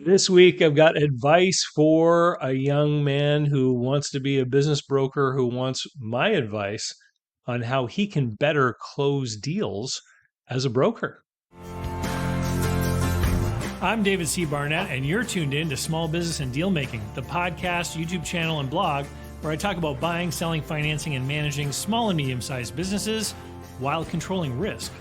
This week, I've got advice for a young man who wants to be a business broker, who wants my advice on how he can better close deals as a broker. I'm David C. Barnett, and you're tuned in to Small Business and Deal Making, the podcast, YouTube channel, and blog where I talk about buying, selling, financing, and managing small and medium sized businesses while controlling risk.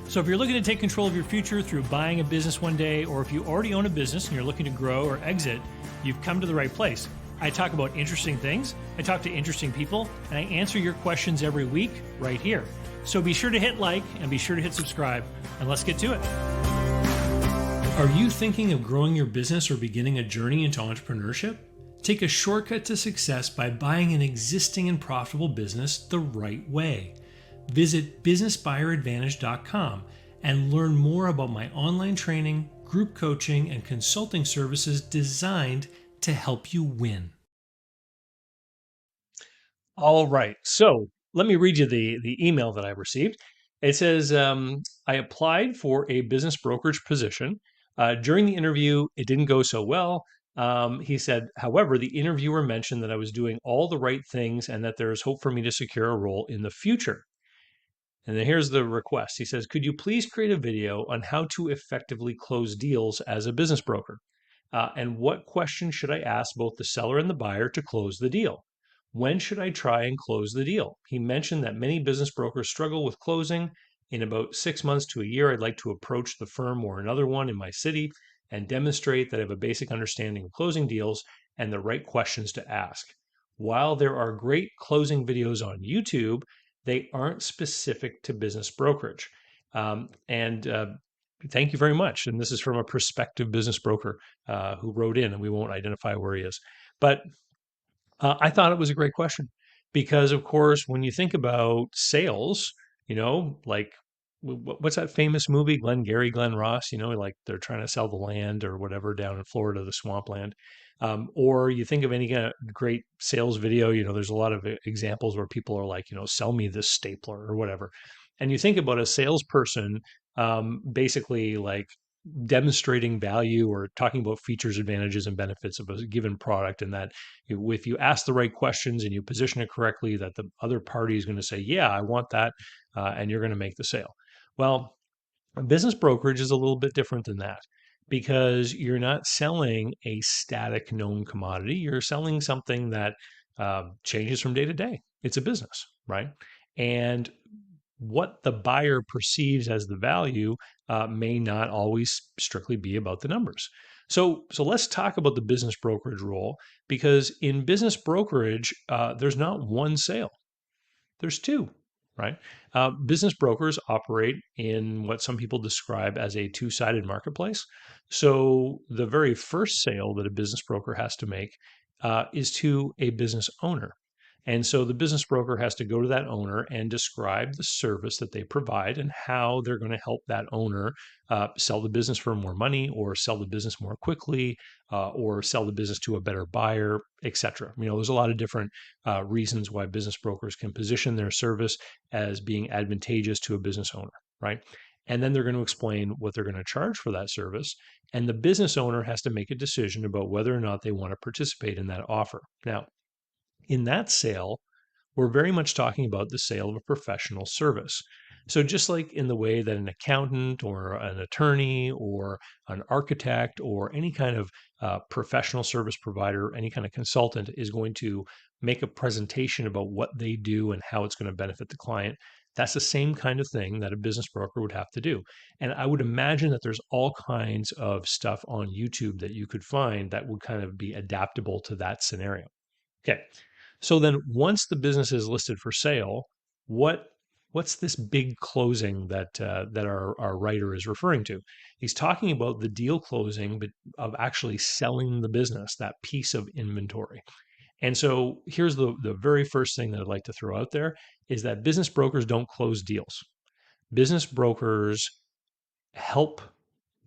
So, if you're looking to take control of your future through buying a business one day, or if you already own a business and you're looking to grow or exit, you've come to the right place. I talk about interesting things, I talk to interesting people, and I answer your questions every week right here. So, be sure to hit like and be sure to hit subscribe, and let's get to it. Are you thinking of growing your business or beginning a journey into entrepreneurship? Take a shortcut to success by buying an existing and profitable business the right way. Visit businessbuyeradvantage.com and learn more about my online training, group coaching, and consulting services designed to help you win. All right. So let me read you the email that I received. It says, I applied for a business brokerage position. During the interview, it didn't go so well. He said, however, the interviewer mentioned that I was doing all the right things and that there is hope for me to secure a role in the future. And then here's the request. He says, could you please create a video on how to effectively close deals as a business broker? And what questions should I ask both the seller and the buyer to close the deal? When should I try and close the deal? He mentioned that many business brokers struggle with closing. In about 6 months to a year, I'd like to approach the firm or another one in my city and demonstrate that I have a basic understanding of closing deals and the right questions to ask. While there are great closing videos on YouTube, they aren't specific to business brokerage. And Thank you very much. And this is from a prospective business broker who wrote in, and we won't identify where he is. But I thought it was a great question because, of course, when you think about sales, like what's that famous movie, Glenn Ross, like they're trying to sell the land or whatever down in Florida, the swampland. Or you think of any kind of great sales video, there's a lot of examples where people are like, sell me this stapler or whatever. And you think about a salesperson basically like demonstrating value or talking about features, advantages, and benefits of a given product, and that if you ask the right questions and you position it correctly, that the other party is going to say, "Yeah, I want that," and you're going to make the sale. Well, a business brokerage is a little bit different than that because you're not selling a static known commodity. You're selling something that changes from day to day. It's a business, right? And what the buyer perceives as the value may not always strictly be about the numbers. So let's talk about the business brokerage role because in business brokerage, there's not one sale, there's two, right? Business brokers operate in what some people describe as a two-sided marketplace. So the very first sale that a business broker has to make is to a business owner. And so the business broker has to go to that owner and describe the service that they provide and how they're going to help that owner sell the business for more money or sell the business more quickly or sell the business to a better buyer, etc. There's a lot of different reasons why business brokers can position their service as being advantageous to a business owner, right? And then they're going to explain what they're going to charge for that service. And the business owner has to make a decision about whether or not they want to participate in that offer. Now, in that sale, we're very much talking about the sale of a professional service. So, just like in the way that an accountant or an attorney or an architect or any kind of professional service provider, any kind of consultant is going to make a presentation about what they do and how it's going to benefit the client, that's the same kind of thing that a business broker would have to do. And I would imagine that there's all kinds of stuff on YouTube that you could find that would kind of be adaptable to that scenario. Okay. So then once the business is listed for sale, what's this big closing that our writer is referring to? He's talking about the deal closing, but of actually selling the business, that piece of inventory. And so here's the very first thing that I'd like to throw out there is that business brokers don't close deals. Business brokers help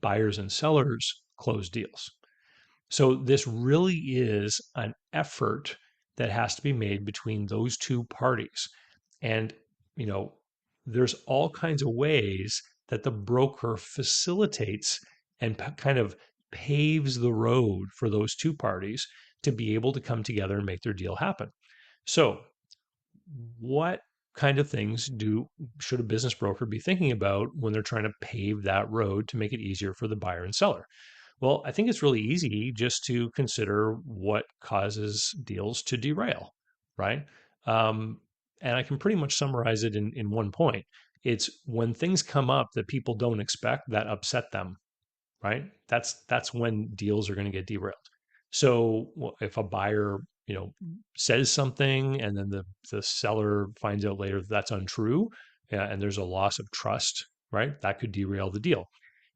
buyers and sellers close deals. So this really is an effort that has to be made between those two parties. And, you know, there's all kinds of ways that the broker facilitates and kind of paves the road for those two parties to be able to come together and make their deal happen. So, what kind of things should a business broker be thinking about when they're trying to pave that road to make it easier for the buyer and seller? Well, I think it's really easy just to consider what causes deals to derail, right? Um, and I can pretty much summarize it in one point. It's when things come up that people don't expect that upset them, right? That's when deals are going to get derailed. So if a buyer, says something and then the seller finds out later that that's untrue, and there's a loss of trust, right? That could derail the deal.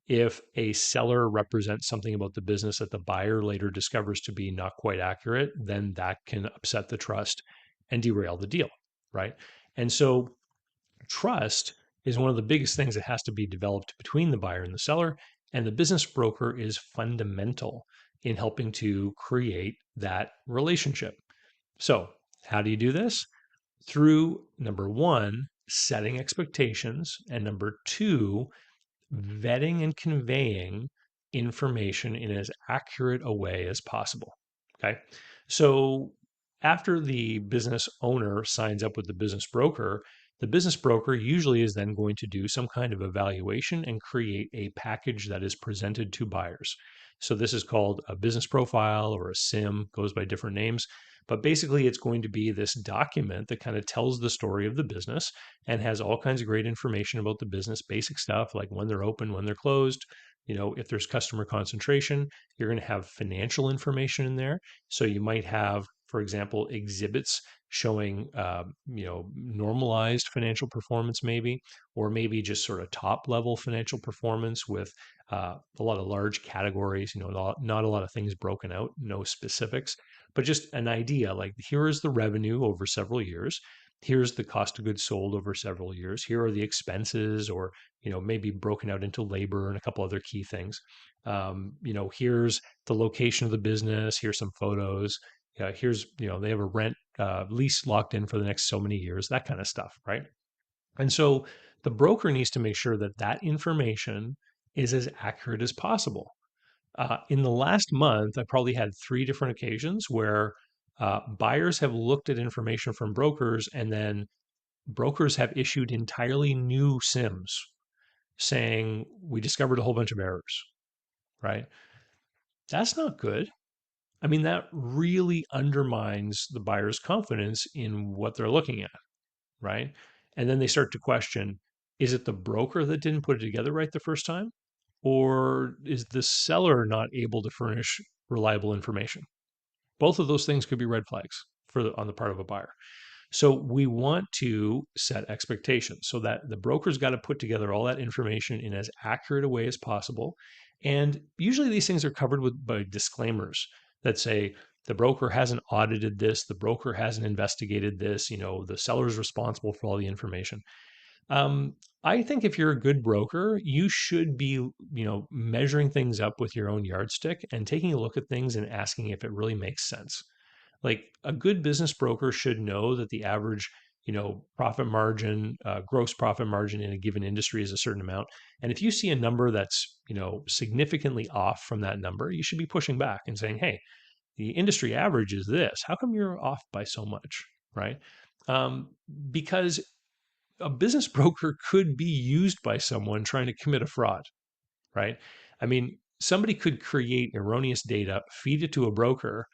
If a seller represents something about the business that the buyer later discovers to be not quite accurate, then that can upset the trust and derail the deal, right? And so trust is one of the biggest things that has to be developed between the buyer and the seller. And the business broker is fundamental in helping to create that relationship. So, how do you do this? Through number one, setting expectations, and number two, vetting and conveying information in as accurate a way as possible. Okay. So after the business owner signs up with the business broker usually is then going to do some kind of evaluation and create a package that is presented to buyers. So this is called a business profile or a SIM, goes by different names. But basically, it's going to be this document that kind of tells the story of the business and has all kinds of great information about the business, basic stuff like when they're open, when they're closed. If there's customer concentration, you're going to have financial information in there. So you might have, for example, exhibits showing, normalized financial performance, maybe, or maybe just sort of top level financial performance with a lot of large categories, not a lot of things broken out, no specifics, but just an idea like here is the revenue over several years. Here's the cost of goods sold over several years. Here are the expenses, or maybe broken out into labor and a couple other key things. Here's the location of the business. Here's some photos. Here's they have a rent lease locked in for the next so many years. That kind of stuff, right? And so the broker needs to make sure that that information is as accurate as possible. In the last month, I probably had three different occasions where buyers have looked at information from brokers, and then brokers have issued entirely new SIMs saying, we discovered a whole bunch of errors, right? That's not good. I mean, that really undermines the buyer's confidence in what they're looking at, right? And then they start to question, is it the broker that didn't put it together right the first time? Or is the seller not able to furnish reliable information? Both of those things could be red flags on the part of a buyer. So we want to set expectations so that the broker's got to put together all that information in as accurate a way as possible. And usually these things are covered by disclaimers that say the broker hasn't audited this, the broker hasn't investigated this, the seller's responsible for all the information. I think if you're a good broker, you should be, measuring things up with your own yardstick and taking a look at things and asking if it really makes sense. Like a good business broker should know that the average, profit margin, gross profit margin in a given industry is a certain amount. And if you see a number that's, significantly off from that number, you should be pushing back and saying, hey, the industry average is this. How come you're off by so much? Right? Because a business broker could be used by someone trying to commit a fraud, right? I mean, somebody could create erroneous data, feed it to a broker,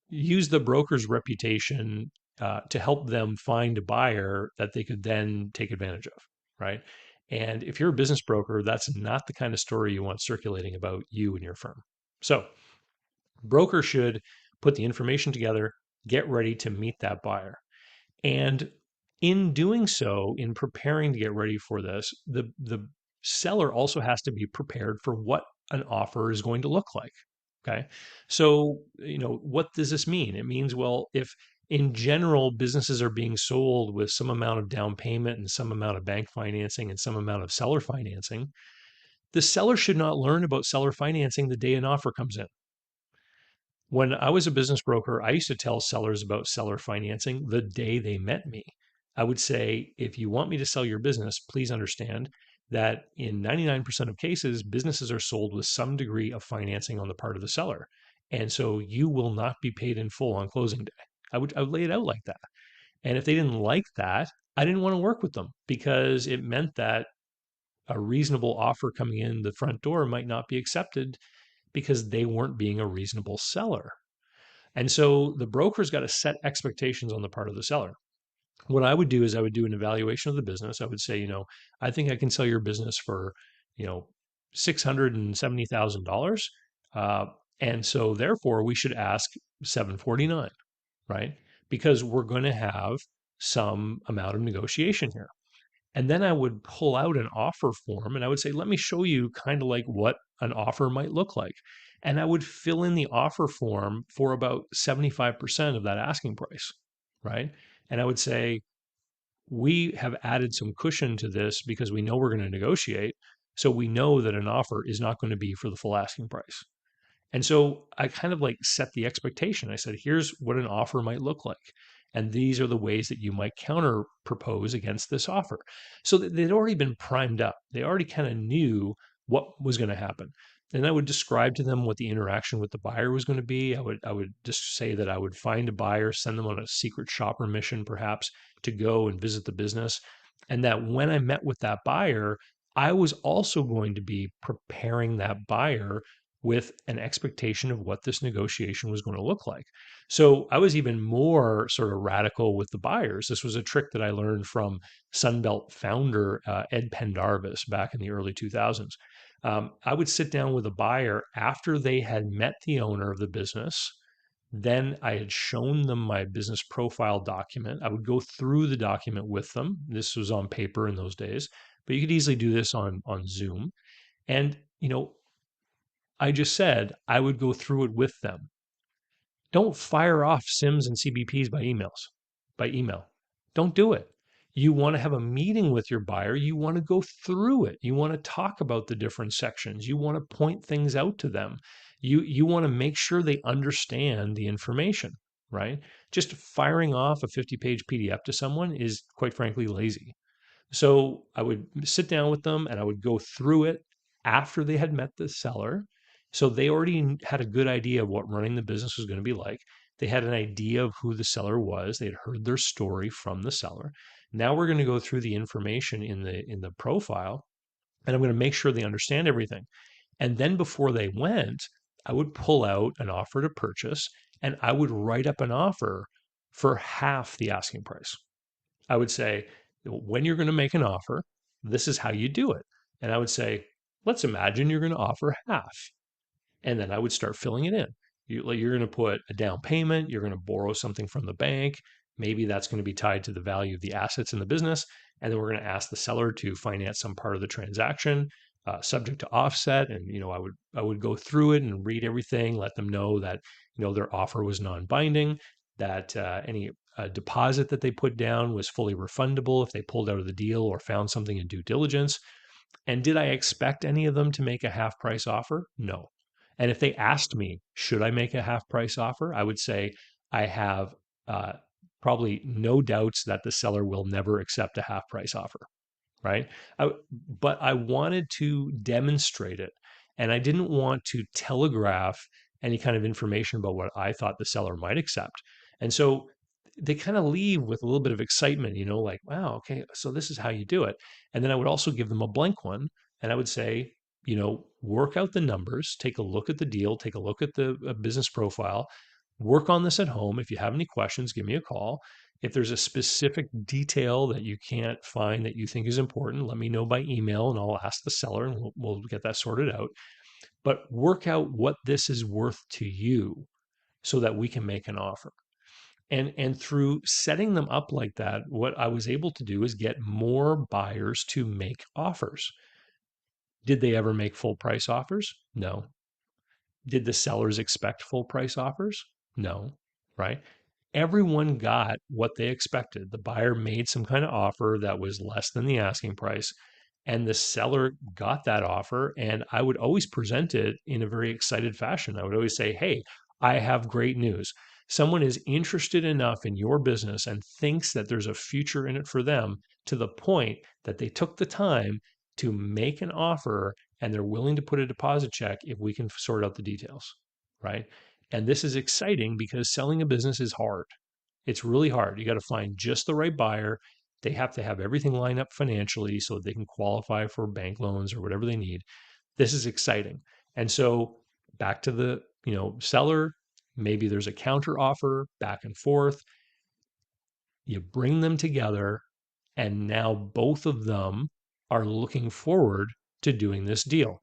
use the broker's reputation to help them find a buyer that they could then take advantage of, right? And if you're a business broker, that's not the kind of story you want circulating about you and your firm. So, broker should put the information together, get ready to meet that buyer. And in doing so, in preparing to get ready for this, the seller also has to be prepared for what an offer is going to look like. Okay. So, what does this mean? It means, well, if in general businesses are being sold with some amount of down payment and some amount of bank financing and some amount of seller financing, the seller should not learn about seller financing the day an offer comes in. When I was a business broker, I used to tell sellers about seller financing the day they met me. I would say, if you want me to sell your business, please understand that in 99% of cases, businesses are sold with some degree of financing on the part of the seller. And so you will not be paid in full on closing day. I would lay it out like that. And if they didn't like that, I didn't want to work with them because it meant that a reasonable offer coming in the front door might not be accepted because they weren't being a reasonable seller. And so the broker's got to set expectations on the part of the seller. What I would do is I would do an evaluation of the business. I would say, I think I can sell your business for, $670,000. Uh, and so therefore we should ask 749, right? Because we're going to have some amount of negotiation here. And then I would pull out an offer form and I would say, let me show you kind of like what an offer might look like. And I would fill in the offer form for about 75% of that asking price, right? And I would say, we have added some cushion to this because we know we're going to negotiate. So we know that an offer is not going to be for the full asking price. And so I kind of like set the expectation. I said, here's what an offer might look like. And these are the ways that you might counter propose against this offer. So they'd already been primed up. They already kind of knew what was going to happen. And I would describe to them what the interaction with the buyer was going to be. I would just say that I would find a buyer, send them on a secret shopper mission, perhaps, to go and visit the business. And that when I met with that buyer, I was also going to be preparing that buyer with an expectation of what this negotiation was going to look like. So I was even more sort of radical with the buyers. This was a trick that I learned from Sunbelt founder Ed Pendarvis back in the early 2000s. I would sit down with a buyer after they had met the owner of the business. Then I had shown them my business profile document. I would go through the document with them. This was on paper in those days, but you could easily do this on Zoom. And, I just said I would go through it with them. Don't fire off SIMs and CBPs by email. Don't do it. You want to have a meeting with your buyer. You want to go through it. You want to talk about the different sections. You want to point things out to them. You want to make sure they understand the information, right? Just firing off a 50-page PDF to someone is quite frankly lazy. So I would sit down with them and I would go through it after they had met the seller. So they already had a good idea of what running the business was going to be like. They had an idea of who the seller was. They had heard their story from the seller. Now we're going to go through the information in the profile, and I'm going to make sure they understand everything. And then before they went, I would pull out an offer to purchase and I would write up an offer for half the asking price. I would say, when you're going to make an offer, this is how you do it. And I would say, let's imagine you're going to offer half. And then I would start filling it in. You're going to put a down payment, you're going to borrow something from the bank. Maybe that's going to be tied to the value of the assets in the business. And then we're going to ask the seller to finance some part of the transaction, subject to offset. And I would go through it and read everything, let them know that their offer was non-binding, that any deposit that they put down was fully refundable if they pulled out of the deal or found something in due diligence. And did I expect any of them to make a half price offer? No. And if they asked me, should I make a half price offer? I would say I have uh, probably no doubts that the seller will never accept a half price offer, right? But I wanted to demonstrate it. And I didn't want to telegraph any kind of information about what I thought the seller might accept. And so they kind of leave with a little bit of excitement, like, wow, okay, so this is how you do it. And then I would also give them a blank one and I would say, work out the numbers, take a look at the deal, take a look at the business profile, work on this at home. If you have any questions, give me a call. If there's a specific detail that you can't find that you think is important, let me know by email and I'll ask the seller and we'll get that sorted out. But work out what this is worth to you so that we can make an offer. And through setting them up like that, what I was able to do is get more buyers to make offers. Did they ever make full price offers? No. Did the sellers expect full price offers? No, right? Everyone got what they expected. The buyer made some kind of offer that was less than the asking price, and the seller got that offer. And I would always present it in a very excited fashion. I would always say, hey, I have great news. Someone is interested enough in your business and thinks that there's a future in it for them to the point that they took the time to make an offer, and they're willing to put a deposit check if we can sort out the details, right? And this is exciting because selling a business is hard. It's really hard. You got to find just the right buyer. They have to have everything lined up financially so that they can qualify for bank loans or whatever they need. This is exciting. And so back to the, seller, maybe there's a counter offer back and forth. You bring them together, and now both of them are looking forward to doing this deal.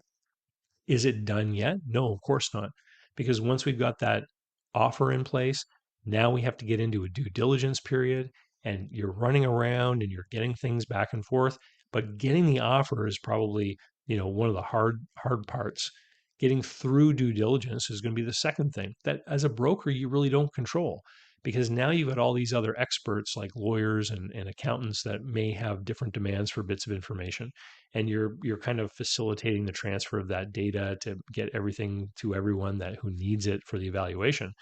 Is it done yet? No, of course not. Because once we've got that offer in place, now we have to get into a due diligence period, and you're running around and you're getting things back and forth. But getting the offer is probably, one of the hard parts. Getting through due diligence is going to be the second thing that as a broker, you really don't control, because now you've got all these other experts like lawyers and accountants that may have different demands for bits of information, and you're kind of facilitating the transfer of that data to get everything to everyone that who needs it for the evaluation.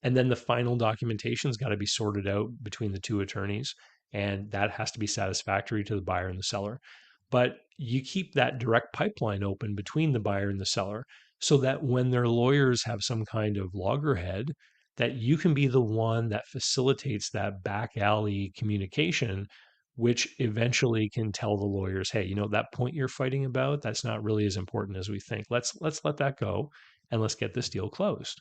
And then the final documentation's got to be sorted out between the two attorneys, and that has to be satisfactory to the buyer and the seller. But you keep that direct pipeline open between the buyer and the seller so that when their lawyers have some kind of loggerhead, that you can be the one that facilitates that back alley communication, which eventually can tell the lawyers, hey, that point you're fighting about, that's not really as important as we think. Let's let that go, and let's get this deal closed.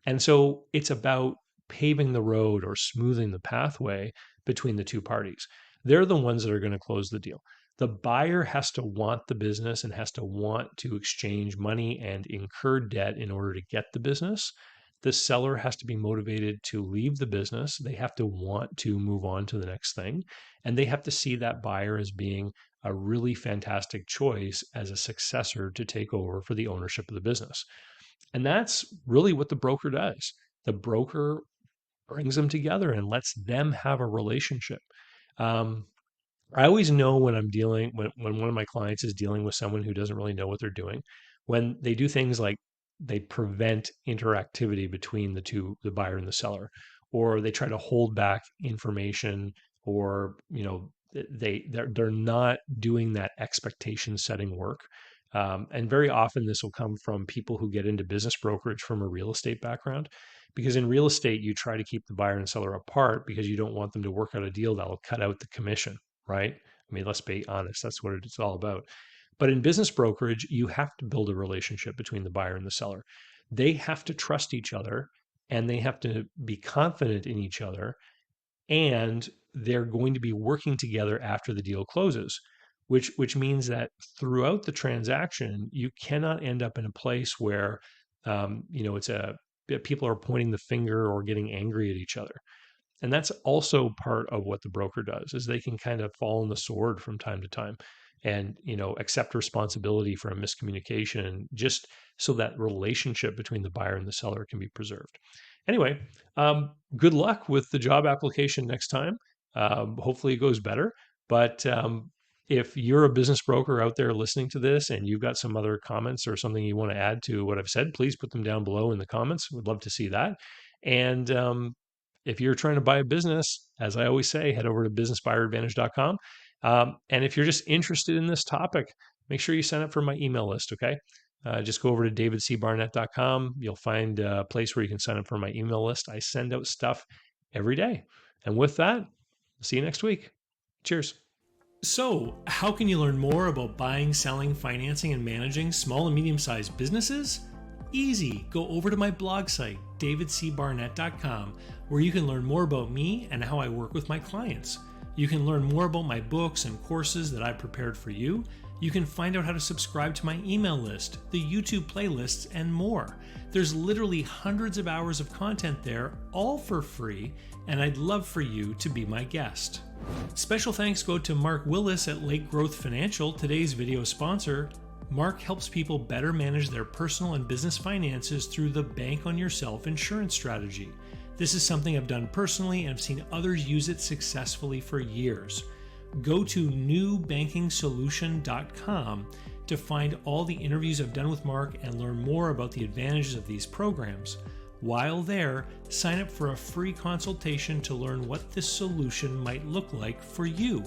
And so it's about paving the road or smoothing the pathway between the two parties. They're the ones that are going to close the deal. The buyer has to want the business and has to want to exchange money and incur debt in order to get the business. The seller has to be motivated to leave the business. They have to want to move on to the next thing. And they have to see that buyer as being a really fantastic choice as a successor to take over for the ownership of the business. And that's really what the broker does. The broker brings them together and lets them have a relationship. Um, I always know when when one of my clients is dealing with someone who doesn't really know what they're doing, when they do things like they prevent interactivity between the buyer and the seller, or they try to hold back information, or they're not doing that expectation setting work. And very often this will come from people who get into business brokerage from a real estate background, because in real estate you try to keep the buyer and seller apart because you don't want them to work out a deal that will cut out the commission, right? I mean, let's be honest, that's what it's all about. But in business brokerage, you have to build a relationship between the buyer and the seller. They have to trust each other, and they have to be confident in each other, and they're going to be working together after the deal closes, which means that throughout the transaction, you cannot end up in a place where it's people are pointing the finger or getting angry at each other. And that's also part of what the broker does, is they can kind of fall on the sword from time to time and accept responsibility for a miscommunication, just so that relationship between the buyer and the seller can be preserved. Anyway, good luck with the job application next time. Hopefully it goes better. But if you're a business broker out there listening to this and you've got some other comments or something you want to add to what I've said, please put them down below in the comments. We'd love to see that. And if you're trying to buy a business, as I always say, head over to businessbuyeradvantage.com. And if you're just interested in this topic, make sure you sign up for my email list, okay? Just go over to davidcbarnett.com. You'll find a place where you can sign up for my email list. I send out stuff every day. And with that, see you next week. Cheers. So, how can you learn more about buying, selling, financing, and managing small and medium-sized businesses? Easy. Go over to my blog site, davidcbarnett.com, where you can learn more about me and how I work with my clients. You can learn more about my books and courses that I've prepared for you. You can find out how to subscribe to my email list, the YouTube playlists, and more. There's literally hundreds of hours of content there, all for free, and I'd love for you to be my guest. Special thanks go to Mark Willis at Lake Growth Financial, today's video sponsor. Mark helps people better manage their personal and business finances through the Bank on Yourself insurance strategy. This is something I've done personally, and I've seen others use it successfully for years. Go to newbankingsolution.com to find all the interviews I've done with Mark and learn more about the advantages of these programs. While there, sign up for a free consultation to learn what this solution might look like for you.